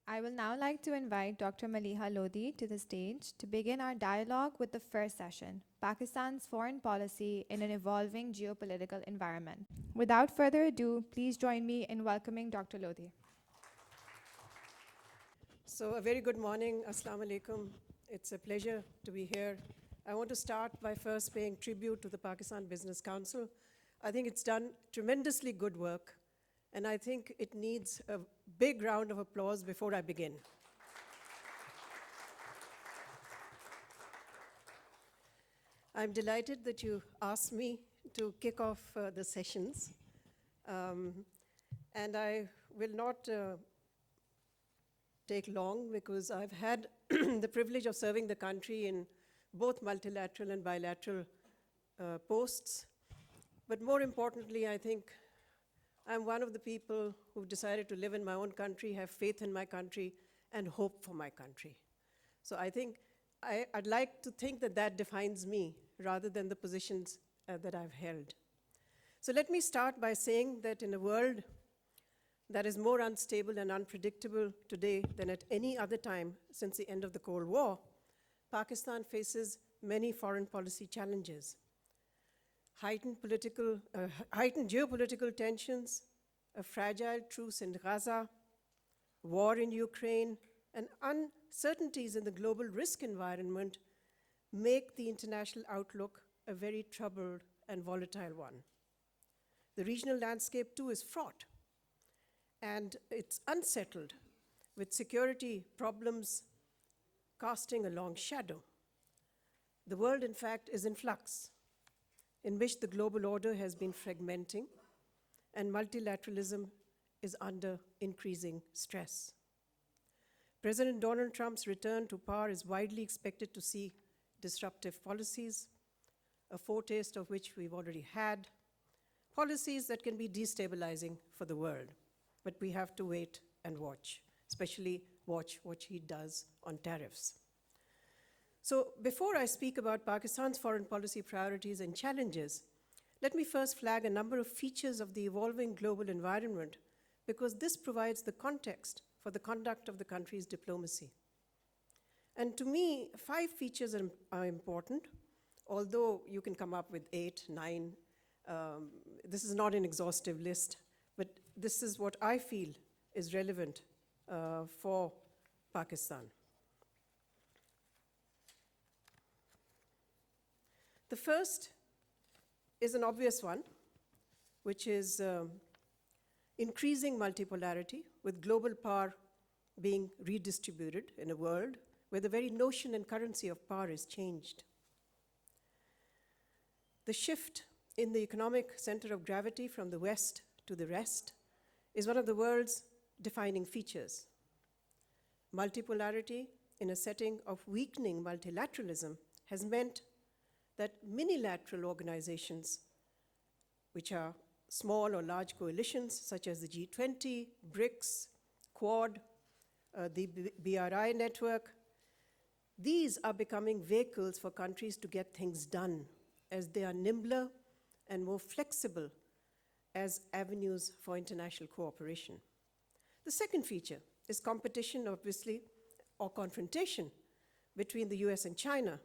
I will now like to invite Dr. Maleeha Lodhi to the stage to begin our dialogue with the first session, Pakistan's Foreign Policy in an Evolving Geopolitical Environment. Without further ado, please join me in welcoming Dr. Lodhi. So a very good morning, Assalamu alaikum. It's a pleasure to be here. I want to start by first paying tribute to the Pakistan Business Council. I think it's done tremendously good work, and I think it needs a big round of applause before I begin. I'm delighted that you asked me to kick off the sessions, and I will not take long because I've had the privilege of serving the country in both multilateral and bilateral posts. But more importantly, I think I'm one of the people who've decided to live in my own country, have faith in my country, and hope for my country. So I think I'd like to think that that defines me rather than the positions that I've held. So let me start by saying that in a world that is more unstable and unpredictable today than at any other time since the end of the Cold War, Pakistan faces many foreign policy challenges. Heightened geopolitical tensions, a fragile truce in Gaza, war in Ukraine, and uncertainties in the global risk environment make the international outlook a very troubled and volatile one. The regional landscape, too, is fraught, and it's unsettled, with security problems casting a long shadow. The world, in fact, is in flux, in which the global order has been fragmenting and multilateralism is under increasing stress. President Donald Trump's return to power is widely expected to see disruptive policies, a foretaste of which we've already had, policies that can be destabilizing for the world. But we have to wait and watch, especially watch what he does on tariffs. So before I speak about Pakistan's foreign policy priorities and challenges, let me first flag a number of features of the evolving global environment, because this provides the context for the conduct of the country's diplomacy. And to me, 5 features are important, although you can come up with 8, 9. This is not an exhaustive list, but this is what I feel is relevant for Pakistan. The first is an obvious one, which is increasing multipolarity, with global power being redistributed in a world where the very notion and currency of power is changed. The shift in the economic center of gravity from the West to the rest is one of the world's defining features. Multipolarity in a setting of weakening multilateralism has meant that minilateral organizations, which are small or large coalitions such as the G20, BRICS, Quad, the BRI network, these are becoming vehicles for countries to get things done, as they are nimbler and more flexible as avenues for international cooperation. The second feature is competition, obviously, or confrontation between the US and China.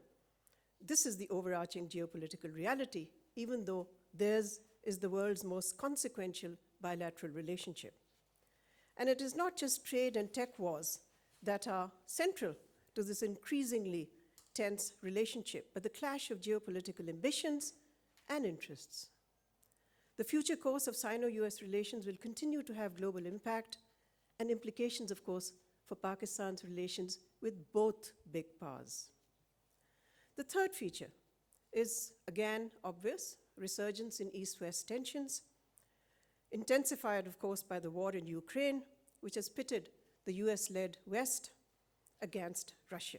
This is the overarching geopolitical reality, even though theirs is the world's most consequential bilateral relationship. And it is not just trade and tech wars that are central to this increasingly tense relationship, but the clash of geopolitical ambitions and interests. The future course of Sino-US relations will continue to have global impact and implications, of course, for Pakistan's relations with both big powers. The third feature is, again, obvious: resurgence in East-West tensions, intensified, of course, by the war in Ukraine, which has pitted the US-led West against Russia.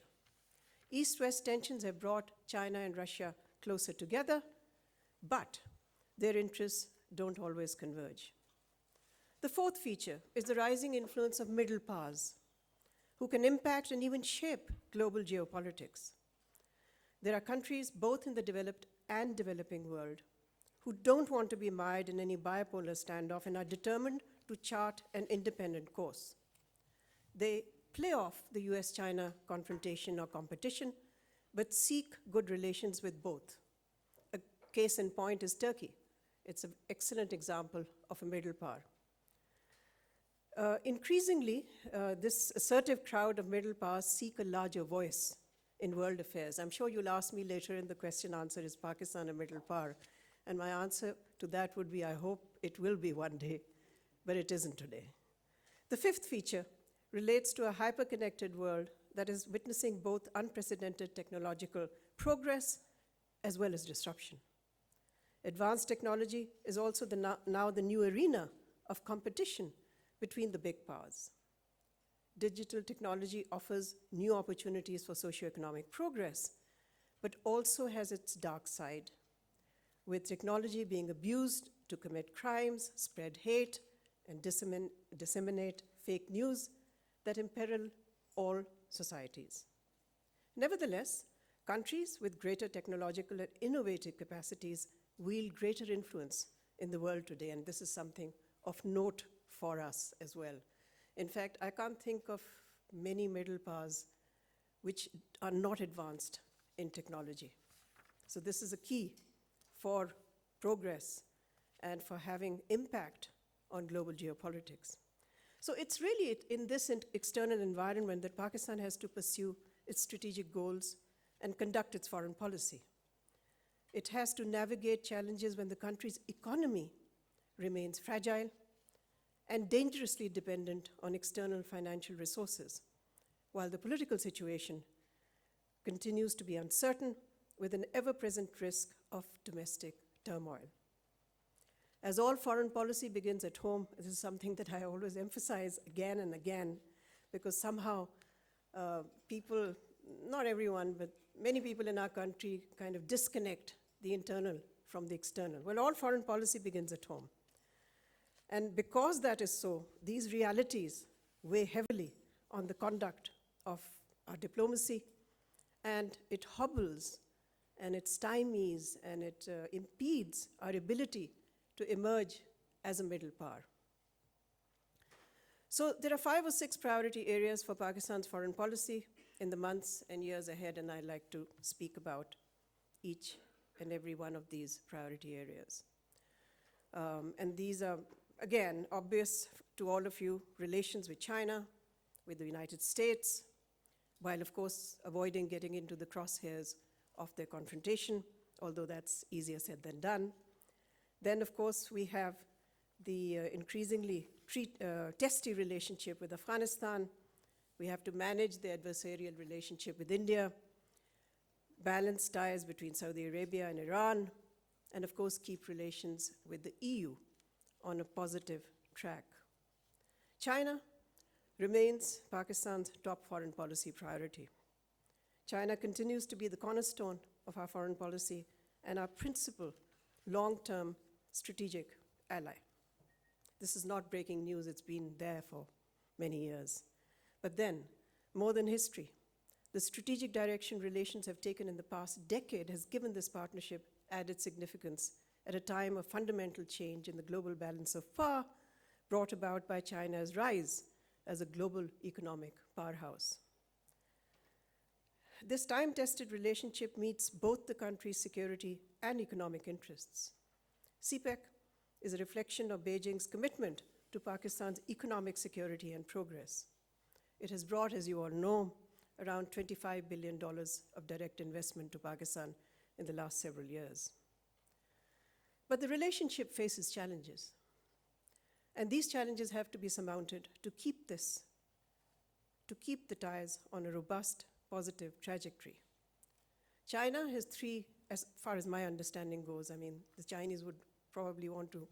East-West tensions have brought China and Russia closer together, but their interests don't always converge. The fourth feature is the rising influence of middle powers, who can impact and even shape global geopolitics. There are countries both in the developed and developing world who don't want to be mired in any bipolar standoff and are determined to chart an independent course. They play off the US-China confrontation or competition, but seek good relations with both. A case in point is Turkey. It's an excellent example of a middle power. Increasingly, this assertive crowd of middle powers seek a larger voice in world affairs. I'm sure you'll ask me later in the question answer, is Pakistan a middle power? And my answer to that would be, I hope it will be one day, but it isn't today. The fifth feature relates to a hyper-connected world that is witnessing both unprecedented technological progress as well as disruption. Advanced technology is also now the new arena of competition between the big powers. Digital technology offers new opportunities for socioeconomic progress, but also has its dark side, with technology being abused to commit crimes, spread hate, and disseminate fake news that imperil all societies. Nevertheless, countries with greater technological and innovative capacities wield greater influence in the world today, and this is something of note for us as well. In fact, I can't think of many middle powers which are not advanced in technology. So this is a key for progress and for having impact on global geopolitics. So it's really in this external environment that Pakistan has to pursue its strategic goals and conduct its foreign policy. It has to navigate challenges when the country's economy remains fragile and dangerously dependent on external financial resources, while the political situation continues to be uncertain with an ever-present risk of domestic turmoil. As all foreign policy begins at home, this is something that I always emphasize again and again, because somehow people, not everyone, but many people in our country kind of disconnect the internal from the external. Well, all foreign policy begins at home. And because that is so, these realities weigh heavily on the conduct of our diplomacy, and it hobbles, and it stymies, and it impedes our ability to emerge as a middle power. So there are 5 or 6 priority areas for Pakistan's foreign policy in the months and years ahead, and I'd like to speak about each and every one of these priority areas. And these are, again, obvious to all of you: relations with China, with the United States, while of course avoiding getting into the crosshairs of their confrontation, although that's easier said than done. Then of course we have the increasingly testy relationship with Afghanistan. We have to manage the adversarial relationship with India, balance ties between Saudi Arabia and Iran, and of course keep relations with the EU on a positive track. China remains Pakistan's top foreign policy priority. China continues to be the cornerstone of our foreign policy and our principal long-term strategic ally. This is not breaking news, it's been there for many years. But then, more than history, the strategic direction relations have taken in the past decade has given this partnership added significance at a time of fundamental change in the global balance of power brought about by China's rise as a global economic powerhouse. This time-tested relationship meets both the country's security and economic interests. CPEC is a reflection of Beijing's commitment to Pakistan's economic security and progress. It has brought, as you all know, around $25 billion of direct investment to Pakistan in the last several years. But the relationship faces challenges. And these challenges have to be surmounted to keep the ties on a robust, positive trajectory. China has 3, as far as my understanding goes, I mean, the Chinese would probably want to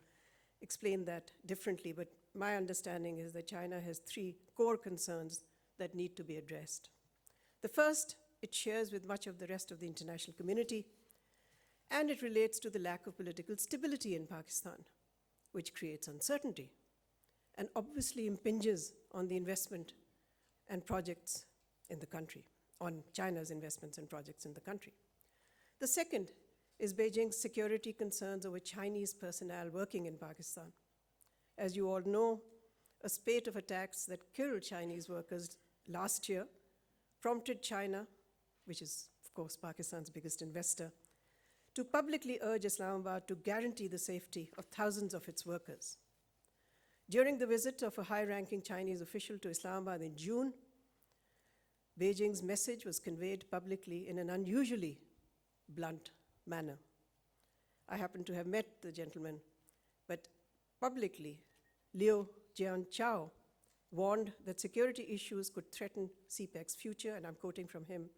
explain that differently, but my understanding is that China has 3 core concerns that need to be addressed. The first, it shares with much of the rest of the international community, and it relates to the lack of political stability in Pakistan, which creates uncertainty and obviously impinges on the investment and projects in the country, on China's investments and projects in the country. The second is Beijing's security concerns over Chinese personnel working in Pakistan. As you all know, a spate of attacks that killed Chinese workers last year prompted China, which is, of course, Pakistan's biggest investor, to publicly urge Islamabad to guarantee the safety of thousands of its workers. During the visit of a high-ranking Chinese official to Islamabad in June, Beijing's message was conveyed publicly in an unusually blunt manner. I happen to have met the gentleman, but publicly, Liu Jianchao warned that security issues could threaten CPEC's future, and I'm quoting from him,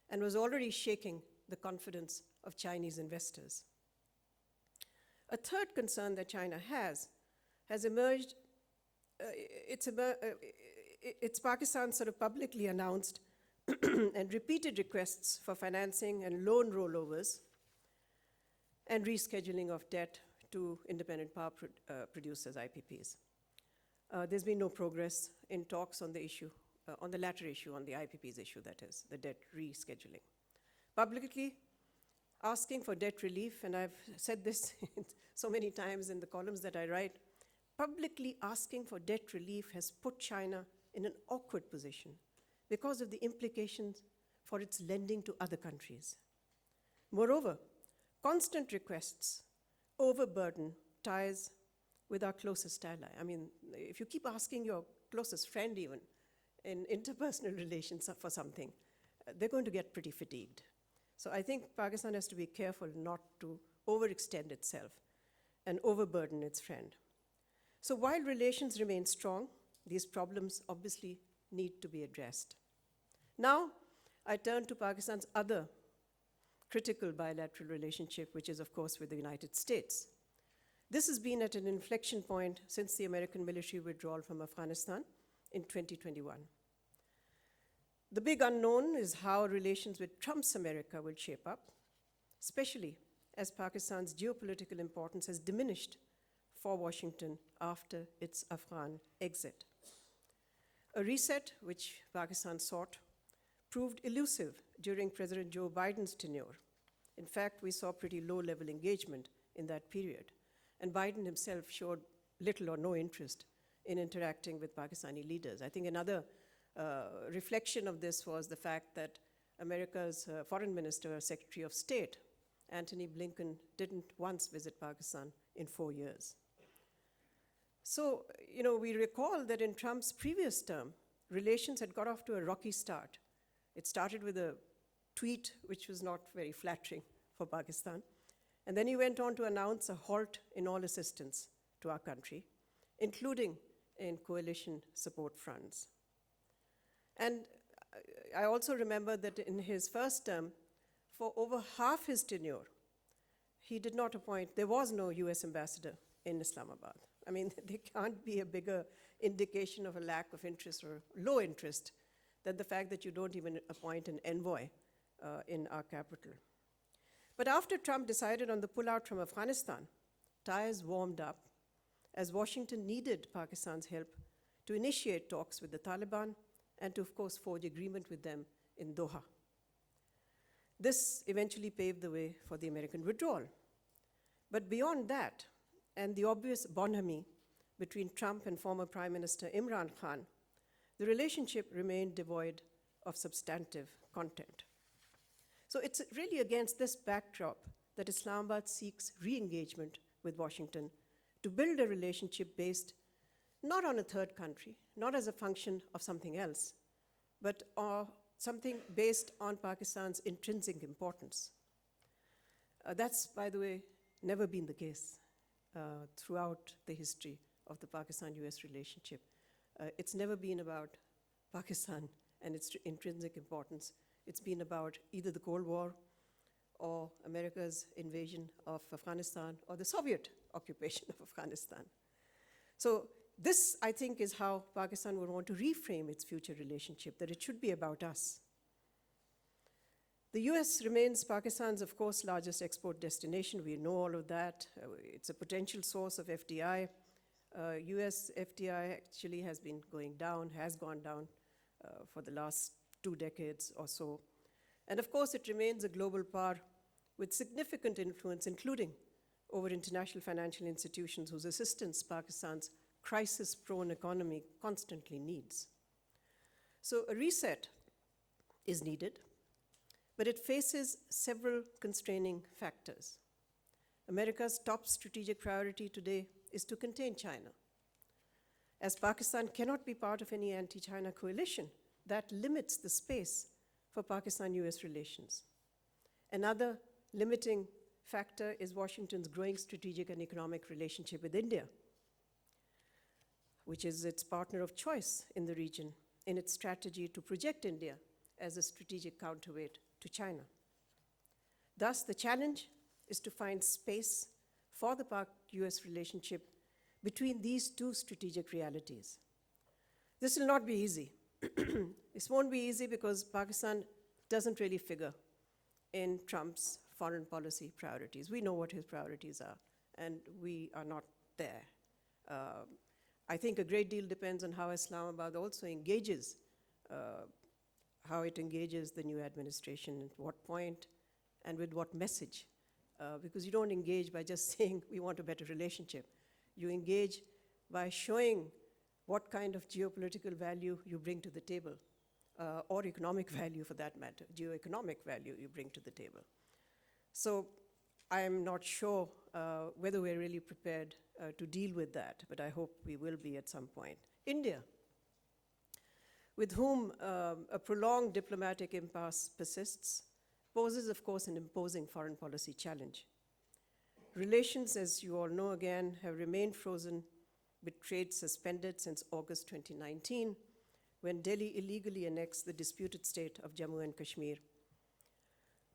and was already shaking the confidence of Chinese investors. A third concern that China has emerged. It's Pakistan's sort of publicly announced and repeated requests for financing and loan rollovers and rescheduling of debt to independent power producers, IPPs. There's been no progress in talks on the issue, on the latter issue, on the IPPs issue, that is, the debt rescheduling. Publicly asking for debt relief, and I've said this so many times in the columns that I write, publicly asking for debt relief has put China in an awkward position because of the implications for its lending to other countries. Moreover, constant requests overburden ties with our closest ally. I mean, if you keep asking your closest friend even in interpersonal relations for something, they're going to get pretty fatigued. So I think Pakistan has to be careful not to overextend itself and overburden its friend. So while relations remain strong, these problems obviously need to be addressed. Now, I turn to Pakistan's other critical bilateral relationship, which is, of course, with the United States. This has been at an inflection point since the American military withdrawal from Afghanistan in 2021. The big unknown is how relations with Trump's America will shape up, especially as Pakistan's geopolitical importance has diminished for Washington after its Afghan exit. A reset, which Pakistan sought, proved elusive during President Joe Biden's tenure. In fact, we saw pretty low-level engagement in that period, and Biden himself showed little or no interest in interacting with Pakistani leaders. I think another reflection of this was the fact that America's foreign minister, Secretary of State, Antony Blinken, didn't once visit Pakistan in 4 years. So, we recall that in Trump's previous term, relations had got off to a rocky start. It started with a tweet which was not very flattering for Pakistan. And then he went on to announce a halt in all assistance to our country, including in coalition support fronts. And I also remember that in his first term, for over half his tenure, he did not appoint, there was no US ambassador in Islamabad. I mean, there can't be a bigger indication of a lack of interest or low interest than the fact that you don't even appoint an envoy in our capital. But after Trump decided on the pullout from Afghanistan, ties warmed up as Washington needed Pakistan's help to initiate talks with the Taliban and to, of course, forge agreement with them in Doha. This eventually paved the way for the American withdrawal. But beyond that, and the obvious bonhomie between Trump and former Prime Minister Imran Khan, the relationship remained devoid of substantive content. So it's really against this backdrop that Islamabad seeks re-engagement with Washington to build a relationship based not on a third country, not as a function of something else, but something based on Pakistan's intrinsic importance. That's, by the way, never been the case throughout the history of the Pakistan-US relationship. It's never been about Pakistan and its intrinsic importance. It's been about either the Cold War or America's invasion of Afghanistan or the Soviet occupation of Afghanistan. So this, I think, is how Pakistan would want to reframe its future relationship, that it should be about us. The US remains Pakistan's, of course, largest export destination. We know all of that. It's a potential source of FDI. US FDI actually has been going down, has gone down for the last 2 decades or so. And of course, it remains a global power with significant influence, including over international financial institutions whose assistance Pakistan's crisis-prone economy constantly needs. So a reset is needed, but it faces several constraining factors. America's top strategic priority today is to contain China. As Pakistan cannot be part of any anti-China coalition, that limits the space for Pakistan-US relations. Another limiting factor is Washington's growing strategic and economic relationship with India, which is its partner of choice in the region in its strategy to project India as a strategic counterweight to China. Thus, the challenge is to find space for the Pak-US relationship between these two strategic realities. This will not be easy. This won't be easy because Pakistan doesn't really figure in Trump's foreign policy priorities. We know what his priorities are, and we are not there. I think a great deal depends on how Islamabad also engages, how it engages the new administration, at what point, and with what message. Because you don't engage by just saying we want a better relationship. You engage by showing what kind of geopolitical value you bring to the table, or economic value for that matter, geoeconomic value you bring to the table. So I'm not sure whether we're really prepared to deal with that, but I hope we will be at some point. India, with whom a prolonged diplomatic impasse persists, poses, of course, an imposing foreign policy challenge. Relations, as you all know again, have remained frozen with trade suspended since August 2019, when Delhi illegally annexed the disputed state of Jammu and Kashmir,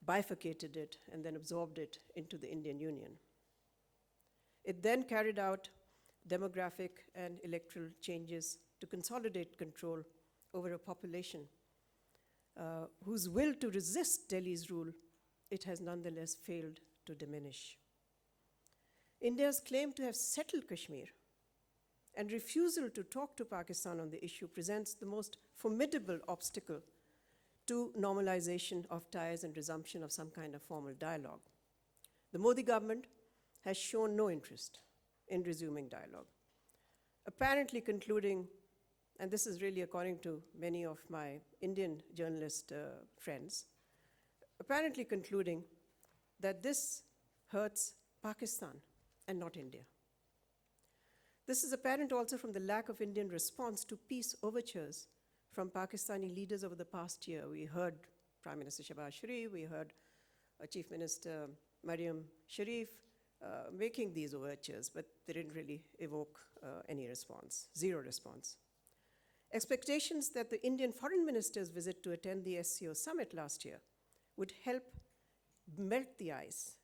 bifurcated it, and then absorbed it into the Indian Union. It then carried out demographic and electoral changes to consolidate control over a population whose will to resist Delhi's rule it has nonetheless failed to diminish. India's claim to have settled Kashmir and refusal to talk to Pakistan on the issue presents the most formidable obstacle to normalization of ties and resumption of some kind of formal dialogue. The Modi government has shown no interest in resuming dialogue, apparently concluding, and this is really according to many of my Indian journalist friends, apparently concluding that this hurts Pakistan and not India. This is apparent also from the lack of Indian response to peace overtures from Pakistani leaders over the past year. We heard Prime Minister Shehbaz Sharif, we heard Chief Minister Maryam Sharif making these overtures, but they didn't really evoke any response, zero response. Expectations that the Indian foreign minister's visit to attend the SCO summit last year would help melt the ice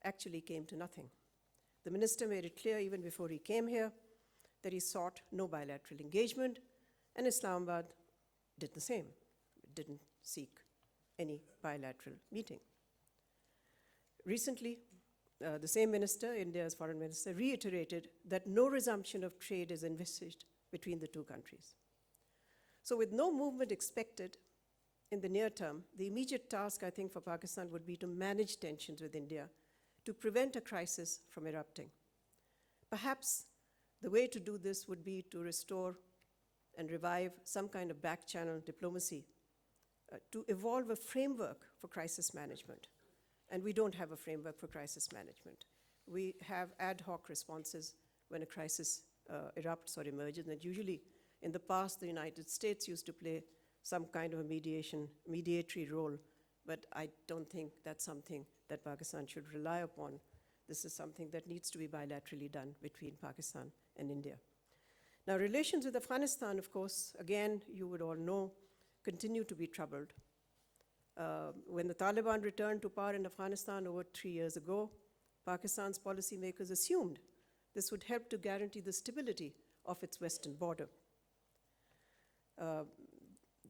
actually came to nothing. The minister made it clear even before he came here that he sought no bilateral engagement, and Islamabad did the same. It didn't seek any bilateral meeting. Recently, the same minister, India's foreign minister, reiterated that no resumption of trade is envisaged between the two countries. So with no movement expected in the near term, the immediate task, I think, for Pakistan would be to manage tensions with India to prevent a crisis from erupting. Perhaps the way to do this would be to restore and revive some kind of back-channel diplomacy to evolve a framework for crisis management. And we don't have a framework for crisis management. We have ad hoc responses when a crisis erupts or emerges, and usually in the past, the United States used to play some kind of a mediatory role, but I don't think that's something that Pakistan should rely upon. This is something that needs to be bilaterally done between Pakistan and India. Now, relations with Afghanistan, of course, again, you would all know, continue to be troubled. When the Taliban returned to power in Afghanistan over 3 years ago, Pakistan's policymakers assumed this would help to guarantee the stability of its western border.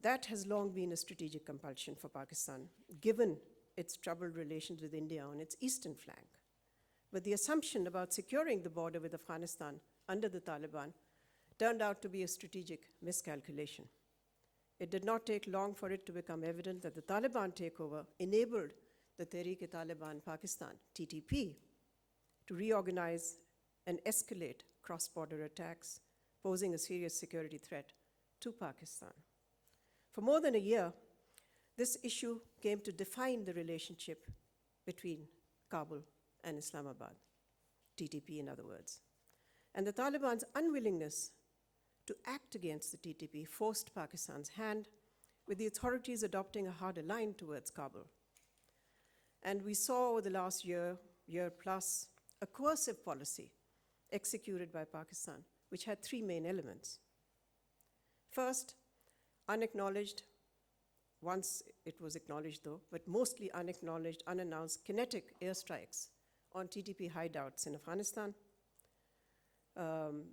That has long been a strategic compulsion for Pakistan, given its troubled relations with India on its eastern flank. But the assumption about securing the border with Afghanistan under the Taliban turned out to be a strategic miscalculation. It did not take long for it to become evident that the Taliban takeover enabled the Tehreek-e-Taliban Pakistan, TTP, to reorganize and escalate cross-border attacks posing a serious security threat to Pakistan. For more than a year, this issue came to define the relationship between Kabul and Islamabad, TTP in other words. And the Taliban's unwillingness to act against the TTP forced Pakistan's hand, with the authorities adopting a harder line towards Kabul. And we saw over the last year plus, a coercive policy executed by Pakistan, which had three main elements. First, unacknowledged, once it was acknowledged though, but mostly unacknowledged, unannounced kinetic airstrikes on TTP hideouts in Afghanistan.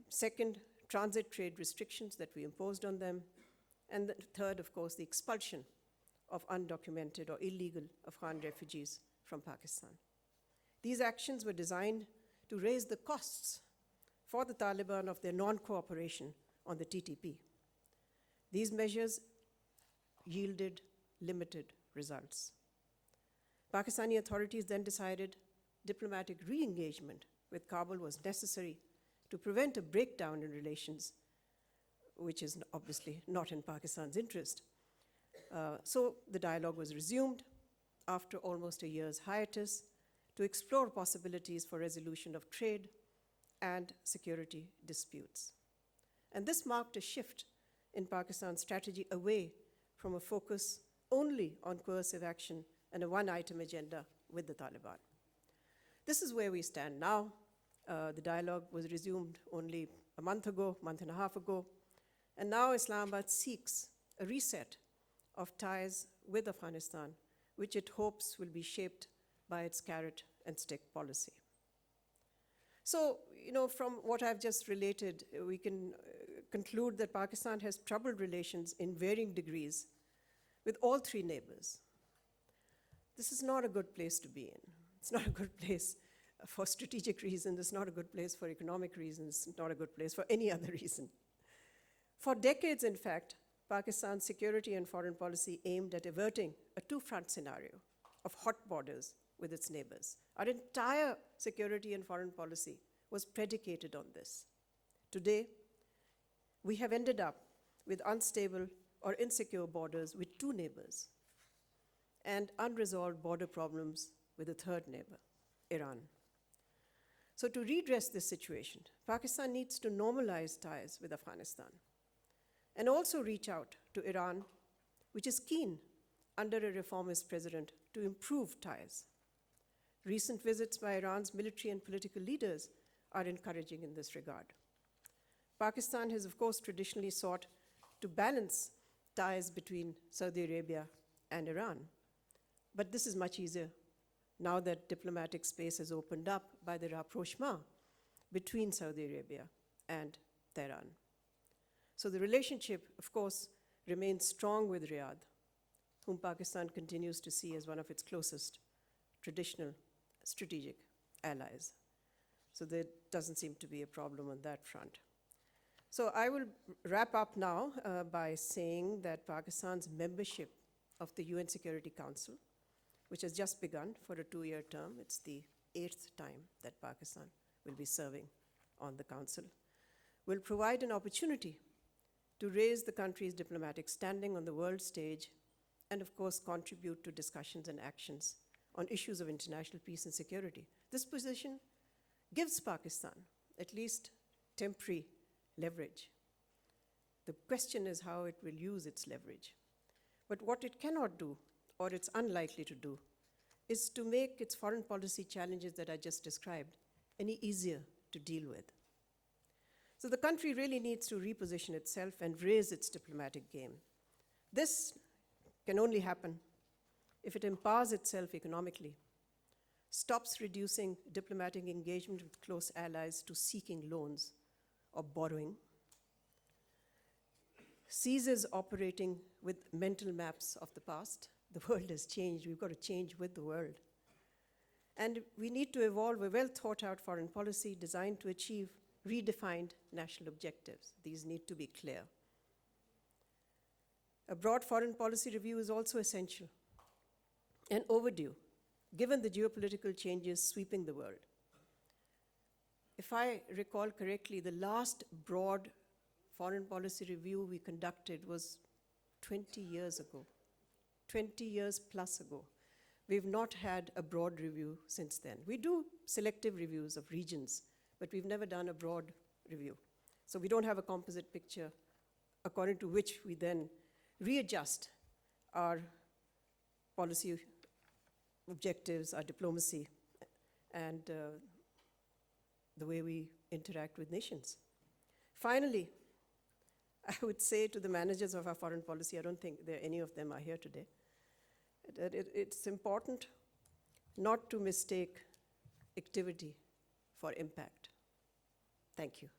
Second, transit trade restrictions that we imposed on them. And the third, of course, the expulsion of undocumented or illegal Afghan refugees from Pakistan. These actions were designed to raise the costs for the Taliban of their non-cooperation on the TTP. These measures yielded limited results. Pakistani authorities then decided diplomatic re-engagement with Kabul was necessary to prevent a breakdown in relations, which is obviously not in Pakistan's interest. So the dialogue was resumed after almost a year's hiatus to explore possibilities for resolution of trade and security disputes. And this marked a shift in Pakistan's strategy away from a focus only on coercive action and a one-item agenda with the Taliban. This is where we stand now. The dialogue was resumed only a month and a half ago, and now Islamabad seeks a reset of ties with Afghanistan, which it hopes will be shaped by its carrot and stick policy. So, from what I've just related, we can conclude that Pakistan has troubled relations in varying degrees with all three neighbors. This is not a good place to be in. It's not a good place for strategic reasons. It's not a good place for economic reasons. It's not a good place for any other reason. For decades, in fact, Pakistan's security and foreign policy aimed at averting a two-front scenario of hot borders with its neighbors. Our entire security and foreign policy was predicated on this. Today, we have ended up with unstable or insecure borders with two neighbors and unresolved border problems with a third neighbor, Iran. So to redress this situation, Pakistan needs to normalize ties with Afghanistan and also reach out to Iran, which is keen under a reformist president to improve ties. Recent visits by Iran's military and political leaders are encouraging in this regard. Pakistan has, of course, traditionally sought to balance ties between Saudi Arabia and Iran. But this is much easier now that diplomatic space has opened up by the rapprochement between Saudi Arabia and Tehran. So the relationship, of course, remains strong with Riyadh, whom Pakistan continues to see as one of its closest traditional strategic allies. So there doesn't seem to be a problem on that front. So I will wrap up now by saying that Pakistan's membership of the UN Security Council, which has just begun for a 2-year term, it's the 8th time that Pakistan will be serving on the council, will provide an opportunity to raise the country's diplomatic standing on the world stage and, of course, contribute to discussions and actions on issues of international peace and security. This position gives Pakistan at least temporary leverage. The question is how it will use its leverage. But what it cannot do, or it's unlikely to do, is to make its foreign policy challenges that I just described any easier to deal with. So the country really needs to reposition itself and raise its diplomatic game. This can only happen if it empowers itself economically, stops reducing diplomatic engagement with close allies to seeking loans or borrowing, ceases operating with mental maps of the past. The world has changed. We've got to change with the world. And we need to evolve a well-thought-out foreign policy designed to achieve redefined national objectives. These need to be clear. A broad foreign policy review is also essential and overdue, given the geopolitical changes sweeping the world. If I recall correctly, the last broad foreign policy review we conducted was 20 years ago, 20 years plus ago. We've not had a broad review since then. We do selective reviews of regions, but we've never done a broad review. So we don't have a composite picture according to which we then readjust our policy objectives, our diplomacy, and the way we interact with nations. Finally, I would say to the managers of our foreign policy, I don't think any of them are here today, that it's important not to mistake activity for impact. Thank you.